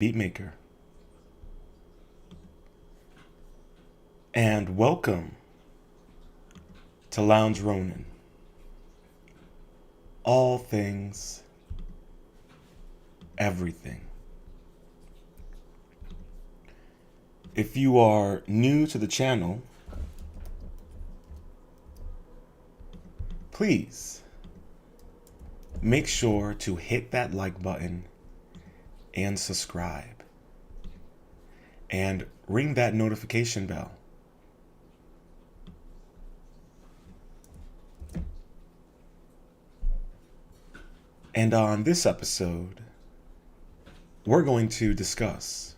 Beatmaker, and welcome to Lounge Ronin. All things, everything. If you are new to the channel, please make sure to hit that like button and subscribe and ring that notification bell. And on this episode, we're going to discuss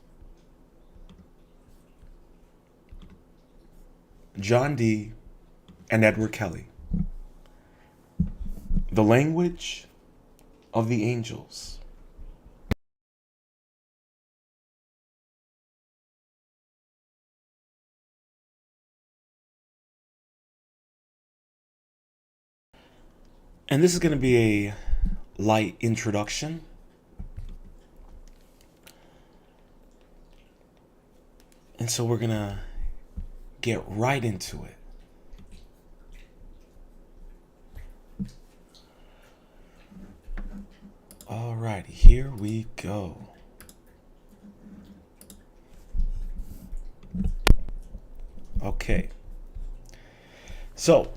John Dee and Edward Kelley, the language of the angels. And this is going to be a light introduction. And so we're going to get right into it. Alrighty, here we go. Okay. So,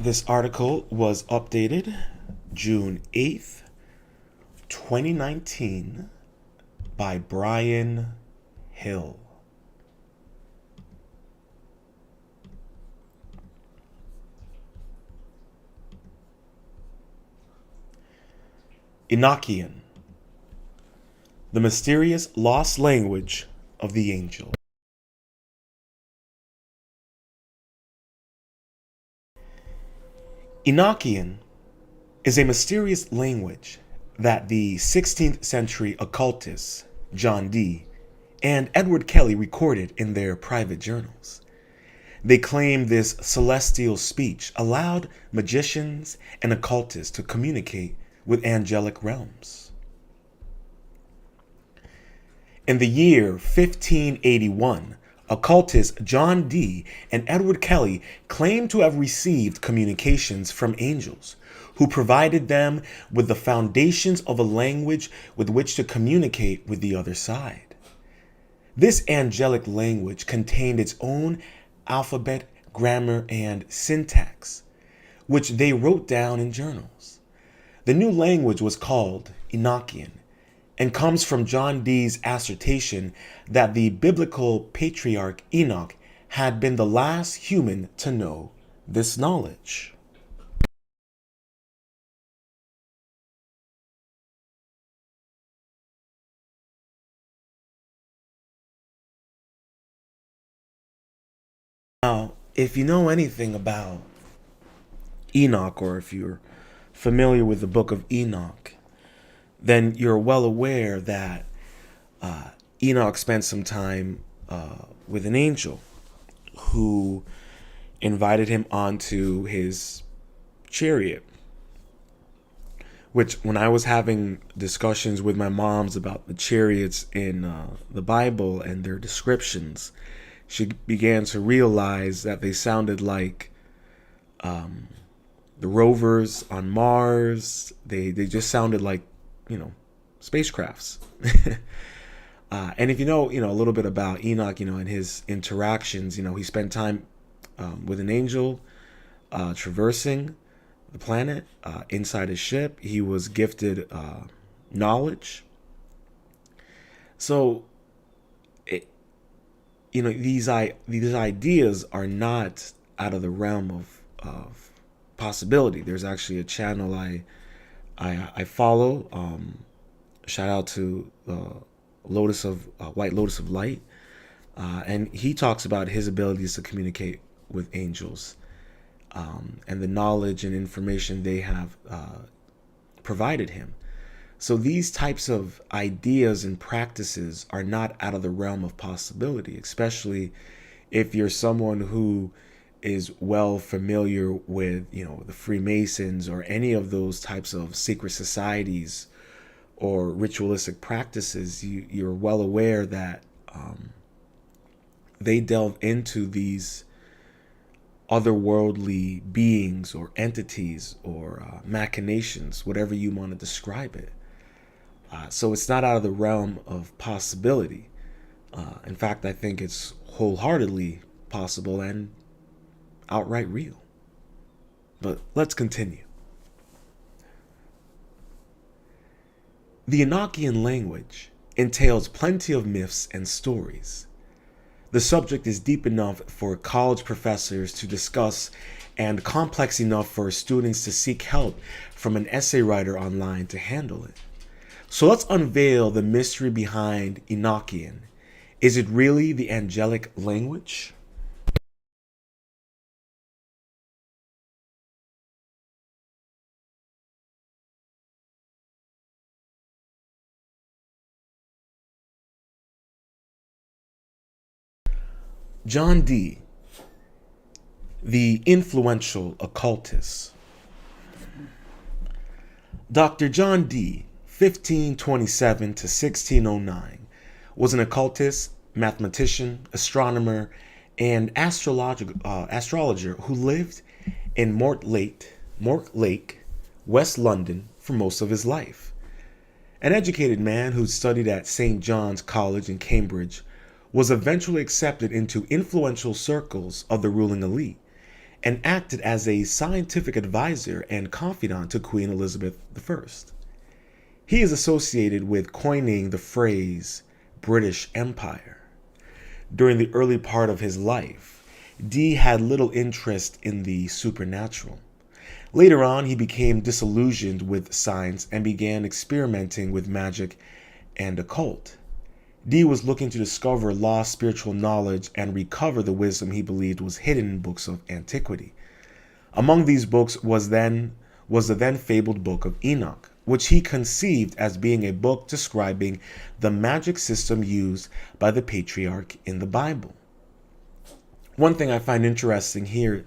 this article was updated June 8th, 2019 by Brian Hill. Enochian, the mysterious lost language of the angel. Enochian is a mysterious language that the 16th century occultists John Dee and Edward Kelley recorded in their private journals. They claim this celestial speech allowed magicians and occultists to communicate with angelic realms. In the year 1581, occultists John Dee and Edward Kelley claimed to have received communications from angels, who provided them with the foundations of a language with which to communicate with the other side. This angelic language contained its own alphabet, grammar, and syntax, which they wrote down in journals. The new language was called Enochian and comes from John Dee's assertion that the biblical patriarch Enoch had been the last human to know this knowledge. Now, if you know anything about Enoch, or if you're familiar with the book of Enoch, then you're well aware that Enoch spent some time with an angel who invited him onto his chariot. Which, when I was having discussions with my moms about the chariots in the Bible and their descriptions, she began to realize that they sounded like the rovers on Mars. They just sounded like, spacecrafts. And if you know a little bit about Enoch, and his interactions, he spent time with an angel traversing the planet inside his ship. He was gifted knowledge. So, these ideas are not out of the realm of possibility. There's actually a channel I follow. Shout out to White Lotus of Light, and he talks about his abilities to communicate with angels, and the knowledge and information they have provided him. So these types of ideas and practices are not out of the realm of possibility, especially if you're someone who is well familiar with, the Freemasons or any of those types of secret societies, or ritualistic practices, you're well aware that they delve into these otherworldly beings or entities or machinations, whatever you want to describe it. So it's not out of the realm of possibility. In fact, I think it's wholeheartedly possible and outright real. But let's continue. The Enochian language entails plenty of myths and stories. The subject is deep enough for college professors to discuss and complex enough for students to seek help from an essay writer online to handle it. So let's unveil the mystery behind Enochian. Is it really the angelic language? John Dee, the influential occultist. Dr. John Dee, 1527 to 1609, was an occultist, mathematician, astronomer, and astrologer who lived in Mortlake, West London, for most of his life. An educated man who studied at St. John's College in Cambridge was eventually accepted into influential circles of the ruling elite and acted as a scientific advisor and confidant to Queen Elizabeth I. He is associated with coining the phrase British Empire. During the early part of his life, Dee had little interest in the supernatural. Later on, he became disillusioned with science and began experimenting with magic and occult. Dee was looking to discover lost spiritual knowledge and recover the wisdom he believed was hidden in books of antiquity. Among these books was the then fabled Book of Enoch, which he conceived as being a book describing the magic system used by the patriarch in the Bible. One thing I find interesting here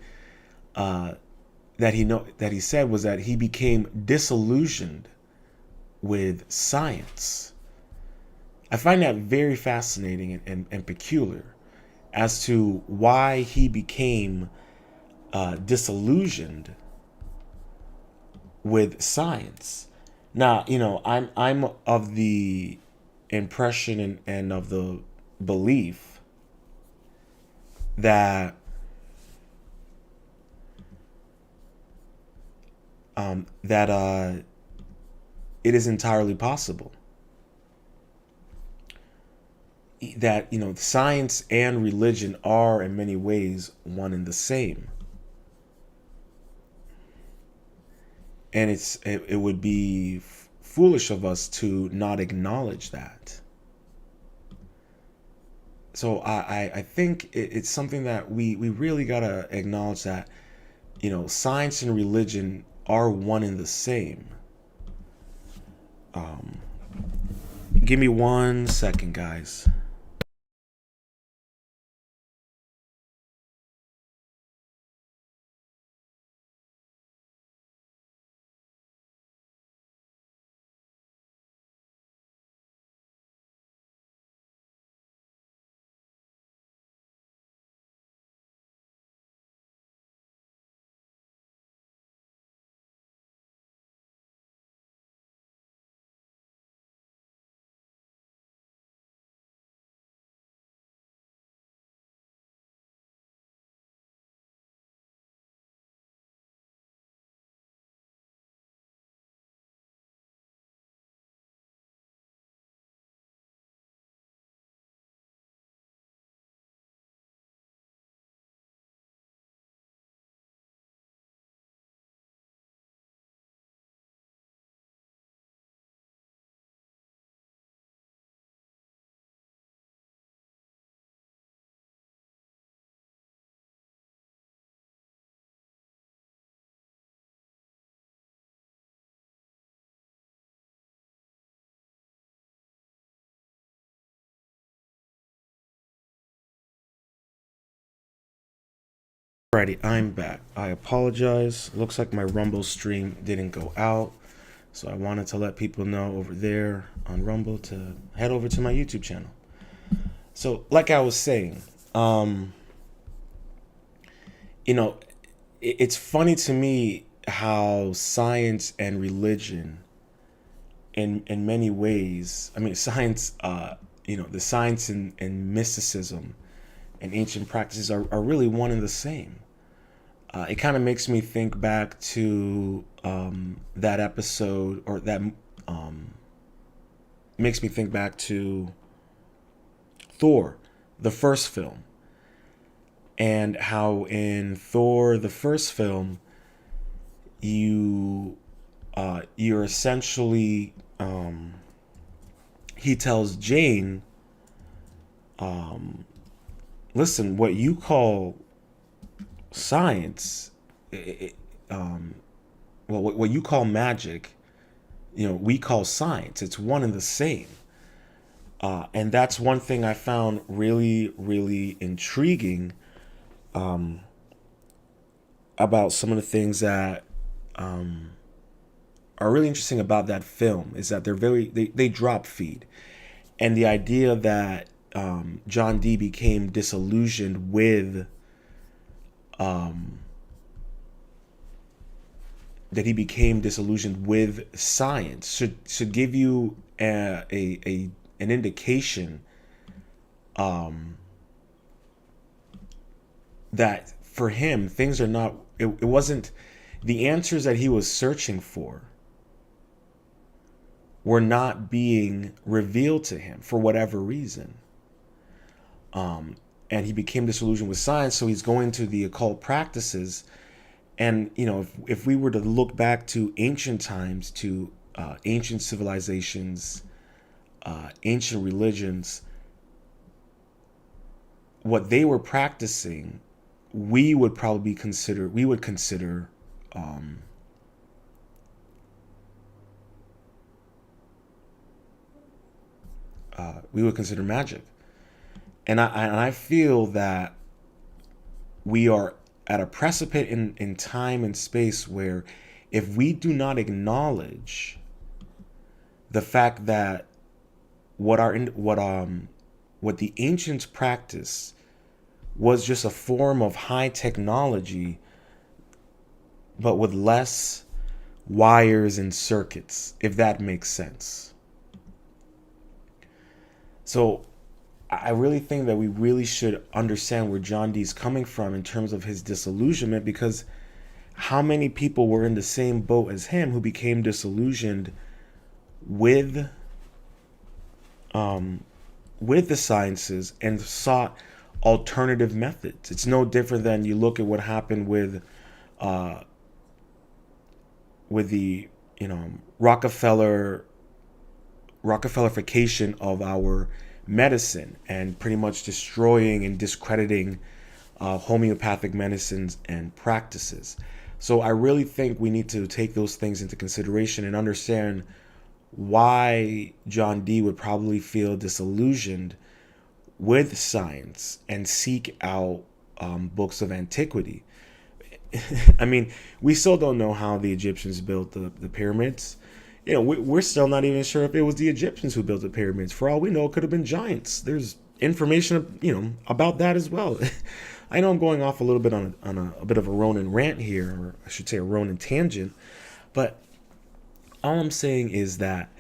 that he said was that he became disillusioned with science. I find that very fascinating and peculiar as to why he became disillusioned with science. Now, I'm of the impression and of the belief that it is entirely possible that science and religion are in many ways one and the same, and it would be foolish of us to not acknowledge that. So I think it's something that we really gotta acknowledge, that science and religion are one and the same. Give me 1 second, guys. Alrighty, I'm back. I apologize. Looks like my Rumble stream didn't go out. So I wanted to let people know over there on Rumble to head over to my YouTube channel. So, like I was saying, you know, it's funny to me how science and religion, in many ways, I mean, science, the science and mysticism and ancient practices are really one and the same. It kind of makes me think back to that episode, or that makes me think back to Thor, the first film, and how in Thor, the first film, you're essentially, he tells Jane, listen, what you call science, what you call magic, we call science. It's one and the same. And that's one thing I found really, really intriguing about some of the things that are really interesting about that film, is that they drop feed. And the idea that John Dee became disillusioned with science should give you an indication that for him things are not, it wasn't, the answers that he was searching for were not being revealed to him for whatever reason. And he became disillusioned with science, so he's going to the occult practices. And, if we were to look back to ancient times, to ancient civilizations, ancient religions, what they were practicing, we would consider magic. And I feel that we are at a precipice in time and space where, if we do not acknowledge the fact that what the ancients practice was just a form of high technology, but with less wires and circuits, if that makes sense. So I really think that we really should understand where John Dee's coming from in terms of his disillusionment, because how many people were in the same boat as him who became disillusioned with the sciences and sought alternative methods. It's no different than, you look at what happened with the Rockefellerification of our medicine, and pretty much destroying and discrediting homeopathic medicines and practices. So I really think we need to take those things into consideration and understand why John Dee would probably feel disillusioned with science and seek out books of antiquity. I mean, we still don't know how the Egyptians built the pyramids. We're still not even sure if it was the Egyptians who built the pyramids. For all we know, it could have been giants. There's information, about that as well. I know I'm going off a little bit on a bit of a Ronin rant here, or I should say a Ronin tangent, but all I'm saying is that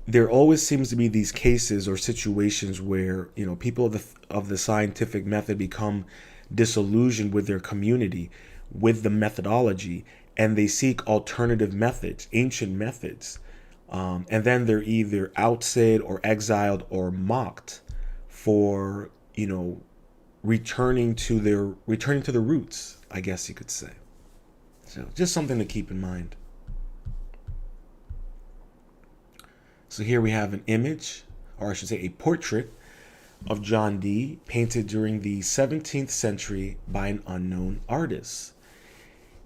there always seems to be these cases or situations where, people of the scientific method become disillusioned with their community, with the methodology, and they seek alternative methods, ancient methods. And then they're either ousted or exiled or mocked for, returning to the roots, I guess you could say. So just something to keep in mind. So here we have an image, or I should say a portrait, of John Dee, painted during the 17th century by an unknown artist.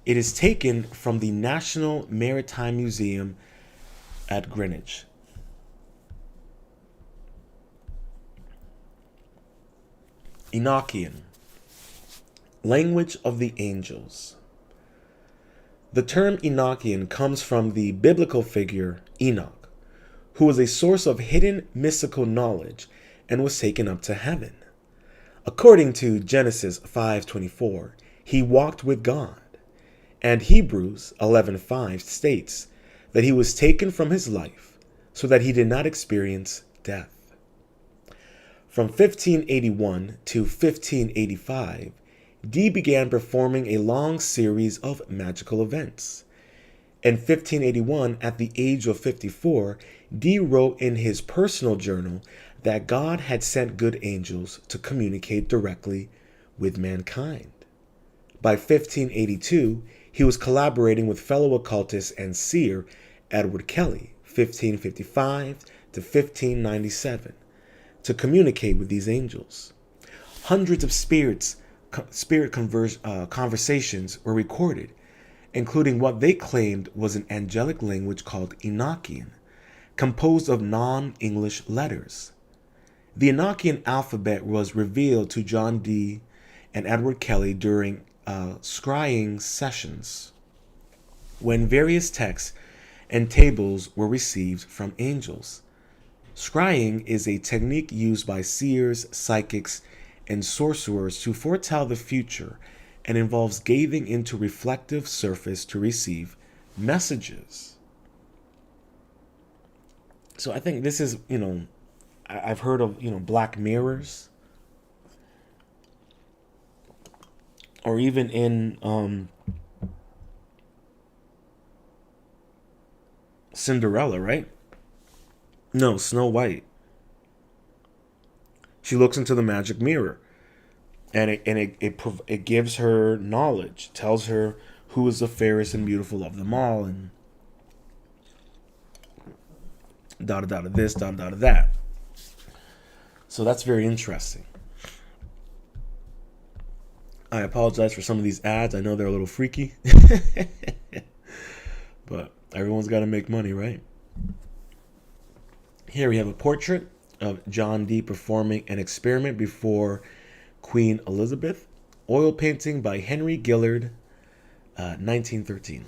It is taken from the National Maritime Museum at Greenwich. Enochian, language of the angels. The term Enochian comes from the biblical figure Enoch, who was a source of hidden mystical knowledge and was taken up to heaven. According to Genesis 5:24, he walked with God, and Hebrews 11:5 states that he was taken from his life so that he did not experience death. From 1581 to 1585, Dee began performing a long series of magical events. In 1581, at the age of 54, Dee wrote in his personal journal that God had sent good angels to communicate directly with mankind. By 1582, he was collaborating with fellow occultist and seer Edward Kelley, 1555 to 1597, to communicate with these angels. Hundreds of spirit conversations were recorded, including what they claimed was an angelic language called Enochian, composed of non-English letters. The Enochian alphabet was revealed to John Dee and Edward Kelley during scrying sessions, when various texts and tables were received from angels. Scrying is a technique used by seers, psychics, and sorcerers to foretell the future and involves gazing into reflective surface to receive messages. So I think this is, I've heard of, black mirrors, or even in Cinderella, right? No, Snow White. She looks into the magic mirror, and it gives her knowledge, tells her who is the fairest and beautiful of them all, and da da da this, da da da that. So that's very interesting. I apologize for some of these ads. I know they're a little freaky, but everyone's got to make money, right? Here we have a portrait of John Dee performing an experiment before Queen Elizabeth. Oil painting by Henry Gillard, 1913.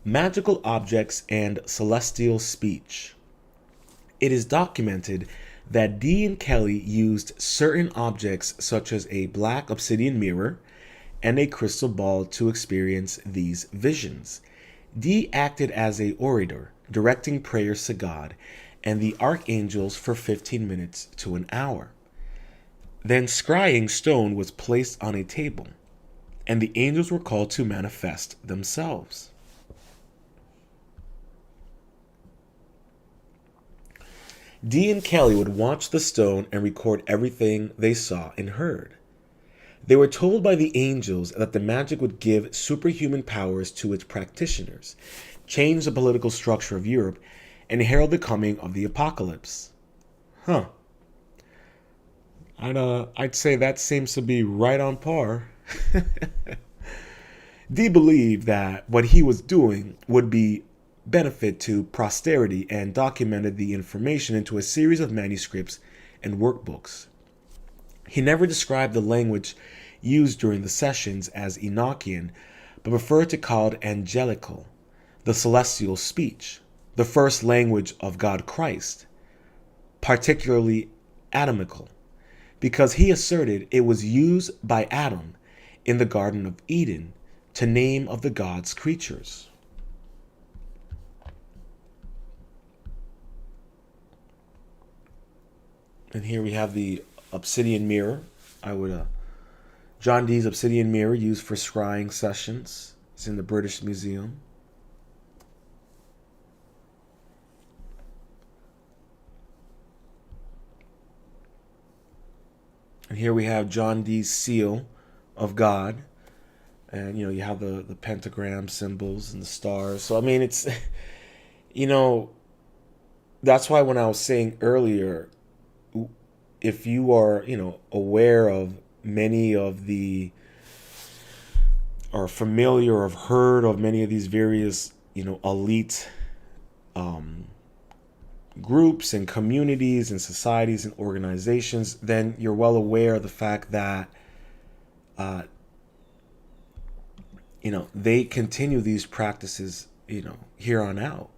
Magical objects and celestial speech. It is documented that Dee and Kelley used certain objects such as a black obsidian mirror and a crystal ball to experience these visions. Dee acted as an orator, directing prayers to God and the archangels for 15 minutes to an hour. Then scrying stone was placed on a table, and the angels were called to manifest themselves. Dee and Kelley would watch the stone and record everything they saw and heard. They were told by the angels that the magic would give superhuman powers to its practitioners, change the political structure of Europe, and herald the coming of the apocalypse. I'd say that seems to be right on par. Dee believed that what he was doing would be benefit to posterity and documented the information into a series of manuscripts and workbooks. He never described the language used during the sessions as Enochian, but preferred to call it angelical, the celestial speech, the first language of God Christ, particularly Adamical, because he asserted it was used by Adam in the Garden of Eden to name of the God's creatures. And here we have the obsidian mirror. John Dee's obsidian mirror used for scrying sessions. It's in the British Museum. And here we have John Dee's seal of God. And, you have the pentagram symbols and the stars. So, I mean, it's, that's why when I was saying earlier, if you are, aware of many of the, or familiar or have heard of many of these various, elite groups and communities and societies and organizations, then you're well aware of the fact that, they continue these practices, here on out.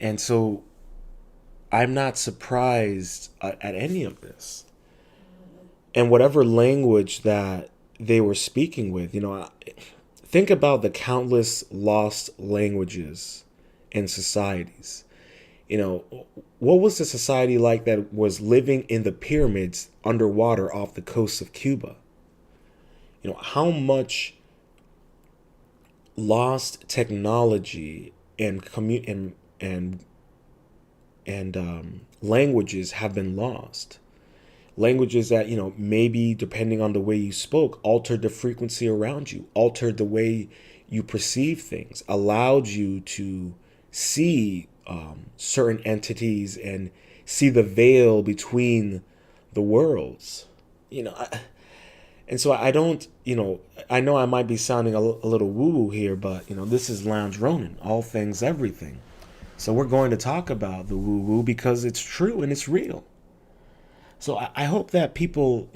And so I'm not surprised at any of this. And whatever language that they were speaking with, think about the countless lost languages in societies. What was the society like that was living in the pyramids underwater off the coast of Cuba? How much lost technology and languages have been lost. Languages that, maybe depending on the way you spoke, altered the frequency around you, altered the way you perceive things, allowed you to see certain entities and see the veil between the worlds. And so I don't, I know I might be sounding a little woo-woo here, but, this is Lounge Ronin, all things, everything. So we're going to talk about the woo-woo because it's true and it's real. So I hope that people,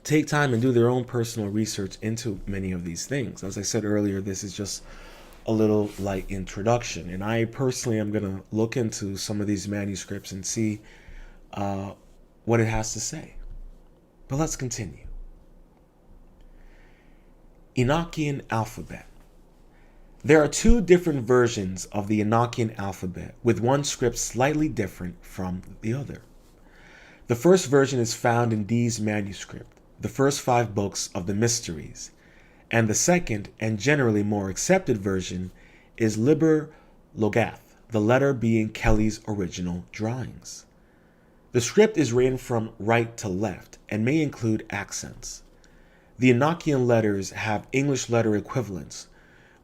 take time and do their own personal research into many of these things. As I said earlier, this is just a little light introduction. And I personally am going to look into some of these manuscripts and see what it has to say. But let's continue. Enochian alphabet. There are two different versions of the Enochian alphabet, with one script slightly different from the other. The first version is found in Dee's manuscript, the first 5 books of the Mysteries, and the second, and generally more accepted version, is Liber Logath, the letter being Kelley's original drawings. The script is written from right to left and may include accents. The Enochian letters have English letter equivalents,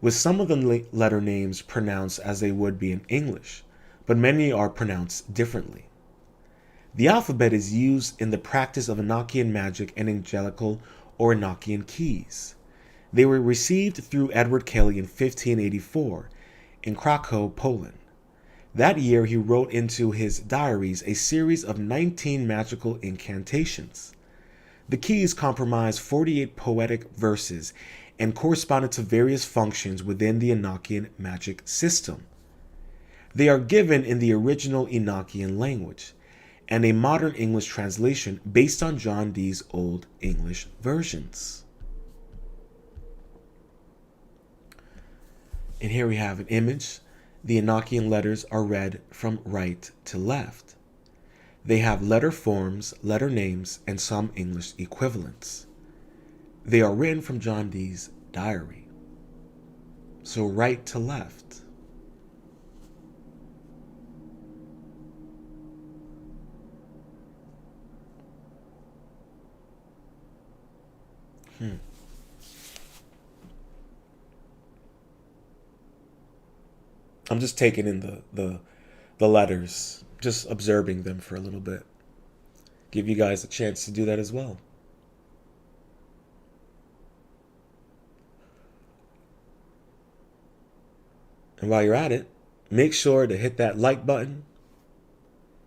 with some of the letter names pronounced as they would be in English, but many are pronounced differently. The alphabet is used in the practice of Enochian magic and angelical or Enochian keys. They were received through Edward Kelley in 1584 in Krakow, Poland. That year he wrote into his diaries a series of 19 magical incantations. The keys comprise 48 poetic verses and corresponded to various functions within the Enochian magic system. They are given in the original Enochian language, and a modern English translation based on John Dee's Old English versions. And here we have an image. The Enochian letters are read from right to left. They have letter forms, letter names, and some English equivalents. They are written from John Dee's diary. So right to left. I'm just taking in the letters, just observing them for a little bit. Give you guys a chance to do that as well. And while you're at it, make sure to hit that like button,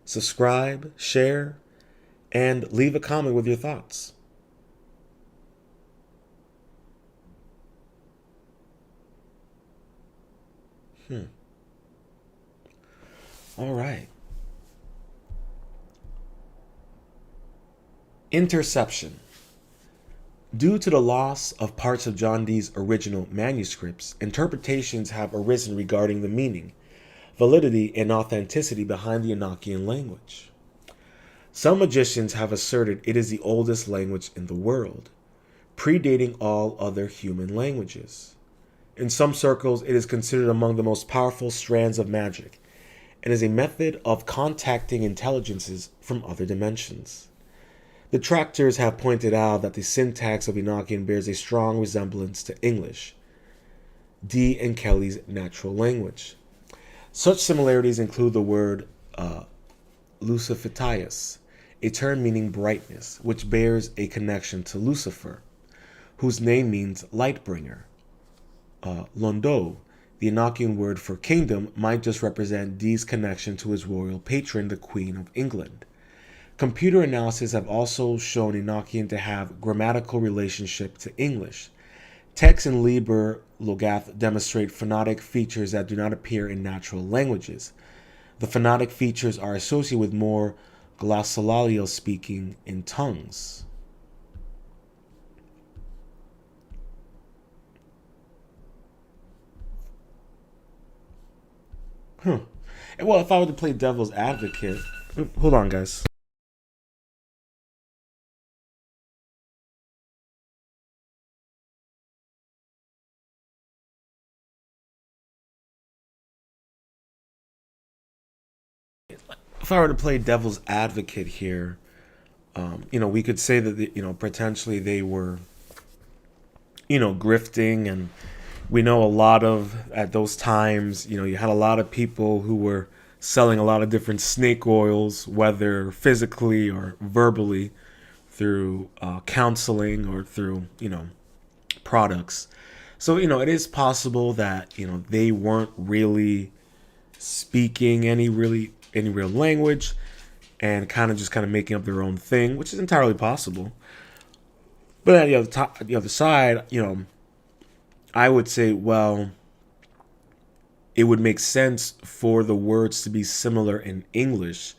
subscribe, share, and leave a comment with your thoughts. All right. Interception. Due to the loss of parts of John Dee's original manuscripts, interpretations have arisen regarding the meaning, validity, and authenticity behind the Enochian language. Some magicians have asserted it is the oldest language in the world, predating all other human languages. In some circles, it is considered among the most powerful strands of magic, and is a method of contacting intelligences from other dimensions. Detractors have pointed out that the syntax of Enochian bears a strong resemblance to English, Dee and Kelley's natural language. Such similarities include the word Lucifitius, a term meaning brightness, which bears a connection to Lucifer, whose name means light bringer. Londo, the Enochian word for kingdom, might just represent Dee's connection to his royal patron, the Queen of England. Computer analysis have also shown Enochian to have grammatical relationship to English. Text and Liber Logath demonstrate phonetic features that do not appear in natural languages. The phonetic features are associated with more glossolalia speaking in tongues. Well, if I were to play devil's advocate, hold on, guys. If I were to play devil's advocate here, we could say that potentially they were, grifting, and we know a lot of at those times, you had a lot of people who were selling a lot of different snake oils, whether physically or verbally, through counseling or through products. So it is possible that they weren't really speaking any real language, and kind of making up their own thing, which is entirely possible. But at the other side, I would say, well, it would make sense for the words to be similar in English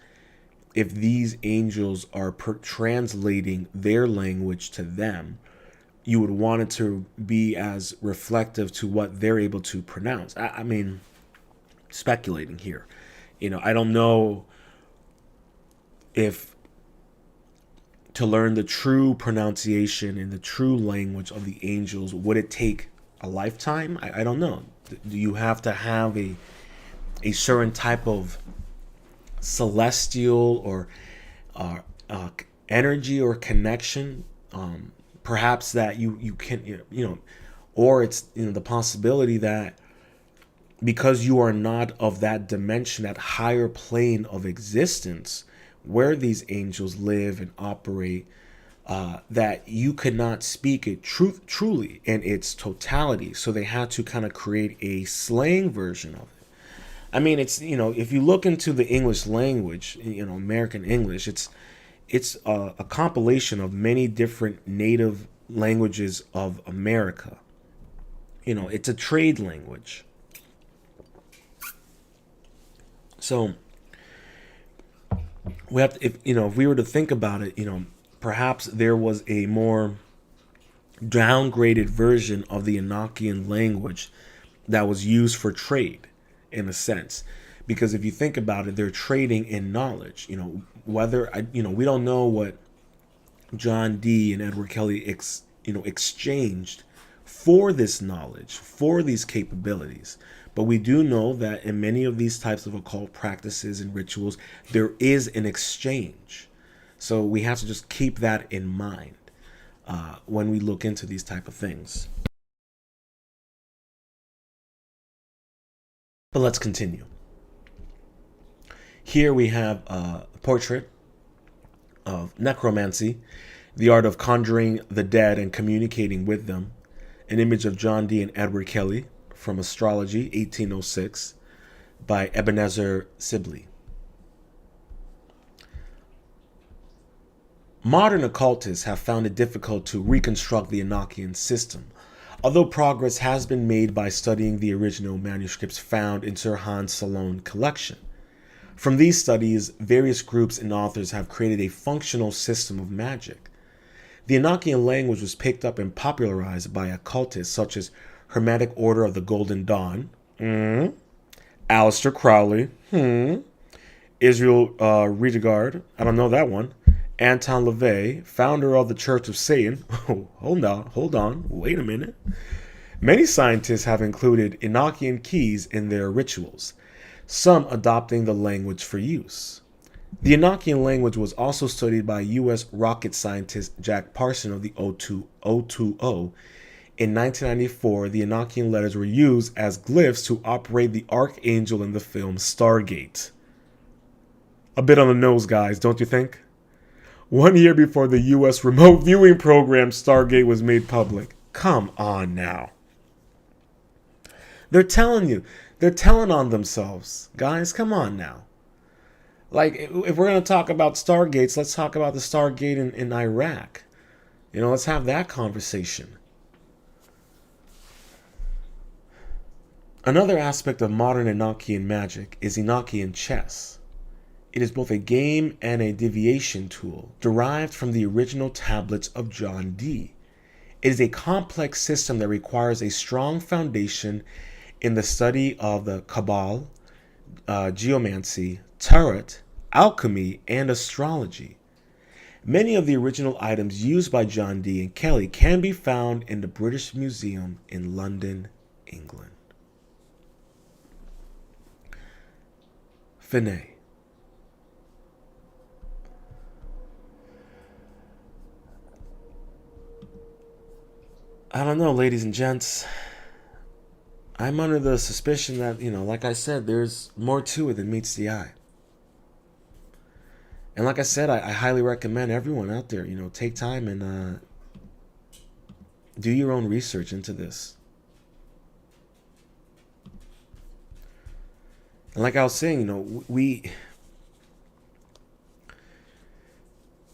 if these angels are translating their language to them. You would want it to be as reflective to what they're able to pronounce. I mean, speculating here. I don't know if to learn the true pronunciation and the true language of the angels, would it take a lifetime? I don't know. Do you have to have a certain type of celestial or energy or connection? Perhaps that you can, or it's the possibility that because you are not of that dimension, that higher plane of existence where these angels live and operate, that you could not speak it truly in its totality. So they had to kind of create a slang version of it. I mean, it's, if you look into the English language, American English, it's a compilation of many different native languages of America. It's a trade language. So we have to, if we were to think about it, perhaps there was a more downgraded version of the Enochian language that was used for trade, in a sense, because if you think about it, they're trading in knowledge. Whether we don't know what John Dee and Edward Kelley exchanged for this knowledge, for these capabilities. But we do know that in many of these types of occult practices and rituals, there is an exchange. So we have to just keep that in mind when we look into these type of things. But let's continue. Here we have a portrait of necromancy, the art of conjuring the dead and communicating with them, an image of John Dee and Edward Kelley from Astrology, 1806, by Ebenezer Sibley. Modern occultists have found it difficult to reconstruct the Enochian system, although progress has been made by studying the original manuscripts found in Sir Hans Sloane's collection. From these studies, various groups and authors have created a functional system of magic. The Enochian language was picked up and popularized by occultists such as Hermetic Order of the Golden Dawn, Aleister Crowley, Israel Redegard, I don't know that one, Anton LaVey, founder of the Church of Satan. Hold on, wait a minute. Many scientists have included Enochian keys in their rituals, some adopting the language for use. The Enochian language was also studied by U.S. rocket scientist Jack Parson of the O20. In 1994, the Enochian letters were used as glyphs to operate the Archangel in the film Stargate. A bit on the nose, guys, don't you think? 1 year before the U.S. remote viewing program Stargate was made public. Come on now. They're telling on themselves. Guys, come on now. Like, if we're going to talk about Stargates, let's talk about the Stargate in Iraq. Let's have that conversation. Another aspect of modern Enochian magic is Enochian chess. It is both a game and a divination tool derived from the original tablets of John Dee. It is a complex system that requires a strong foundation in the study of the Cabal, geomancy, tarot, alchemy, and astrology. Many of the original items used by John Dee and Kelley can be found in the British Museum in London, England. Finney. I don't know, ladies and gents. I'm under the suspicion that, like I said, there's more to it than meets the eye. And like I said, I highly recommend everyone out there, take time and do your own research into this. And like I was saying,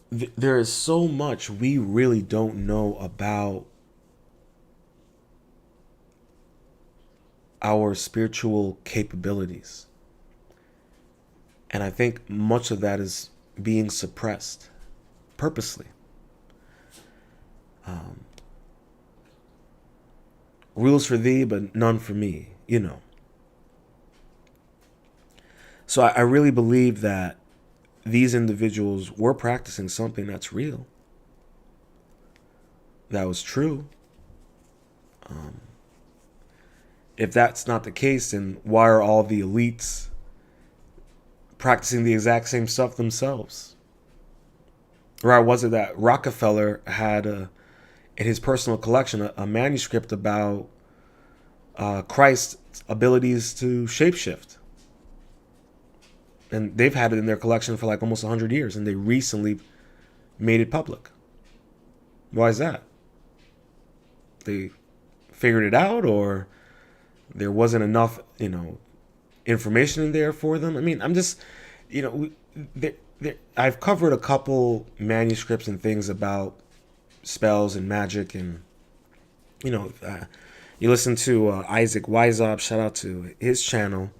there is so much we really don't know about our spiritual capabilities. And I think much of that is being suppressed purposely. Rules for thee, but none for me, So I really believe that these individuals were practicing something that's real, that was true. If that's not the case, then why are all the elites practicing the exact same stuff themselves? Or was it that Rockefeller had in his personal collection a manuscript about Christ's abilities to shapeshift? And they've had it in their collection for like almost 100 years, and they recently made it public. Why is that? They figured it out, or there wasn't enough, information in there for them? I mean, I'm just, I've covered a couple manuscripts and things about spells and magic, and, you listen to Isaac Weishaupt, shout out to his channel.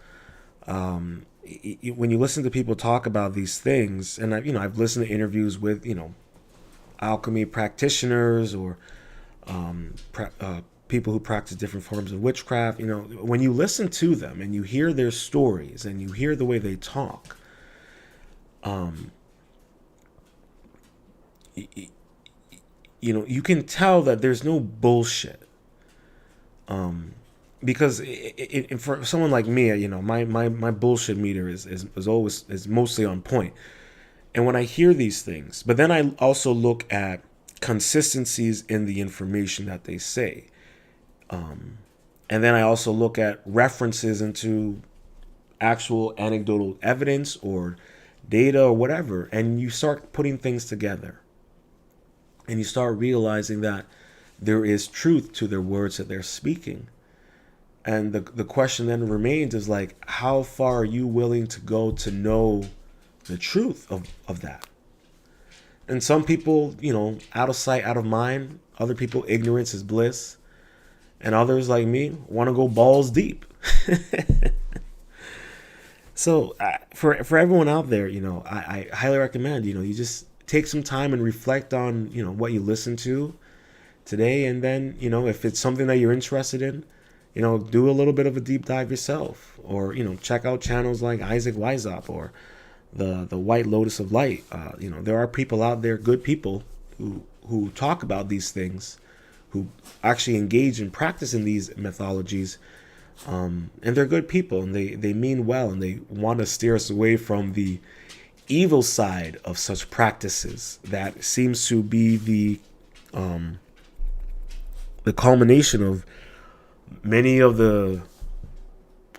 When you listen to people talk about these things, and I've listened to interviews with alchemy practitioners or people who practice different forms of witchcraft. When you listen to them and you hear their stories and you hear the way they talk, you can tell that there's no bullshit. Because for someone like me, my bullshit meter is mostly on point. And when I hear these things, but then I also look at consistencies in the information that they say. And then I also look at references into actual anecdotal evidence or data or whatever. And you start putting things together. And you start realizing that there is truth to their words that they're speaking. And the question then remains is like, how far are you willing to go to know the truth of that? And some people, out of sight, out of mind. Other people, ignorance is bliss. And others like me want to go balls deep. So for everyone out there, I highly recommend, you just take some time and reflect on, what you listen to today. And then, if it's something that you're interested in, do a little bit of a deep dive yourself, or, check out channels like Isaac Weishaupt or the White Lotus of Light. There are people out there, good people who talk about these things, who actually engage in practicing these mythologies. And they're good people, and they mean well, and they want to steer us away from the evil side of such practices that seems to be the culmination of many of the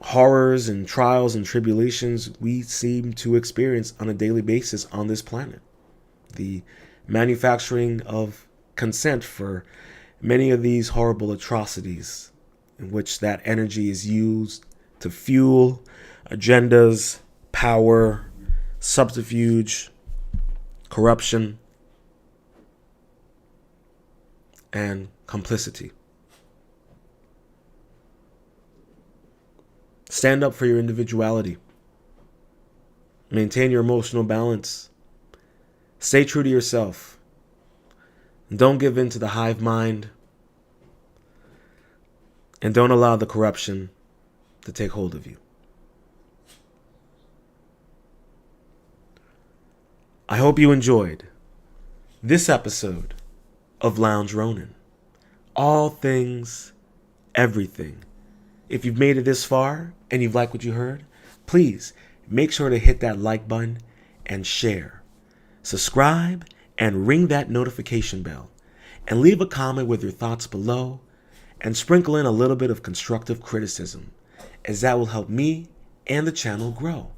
horrors and trials and tribulations we seem to experience on a daily basis on this planet. The manufacturing of consent for many of these horrible atrocities, in which that energy is used to fuel agendas, power, subterfuge, corruption, and complicity. Stand up for your individuality. Maintain your emotional balance. Stay true to yourself. Don't give in to the hive mind. And don't allow the corruption to take hold of you. I hope you enjoyed this episode of Lounge Ronin. All things, everything. If you've made it this far and you've liked what you heard, please make sure to hit that like button and share. Subscribe and ring that notification bell. And leave a comment with your thoughts below and sprinkle in a little bit of constructive criticism, as that will help me and the channel grow.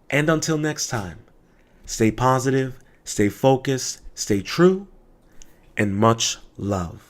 And until next time, stay positive, stay focused, stay true, and much love.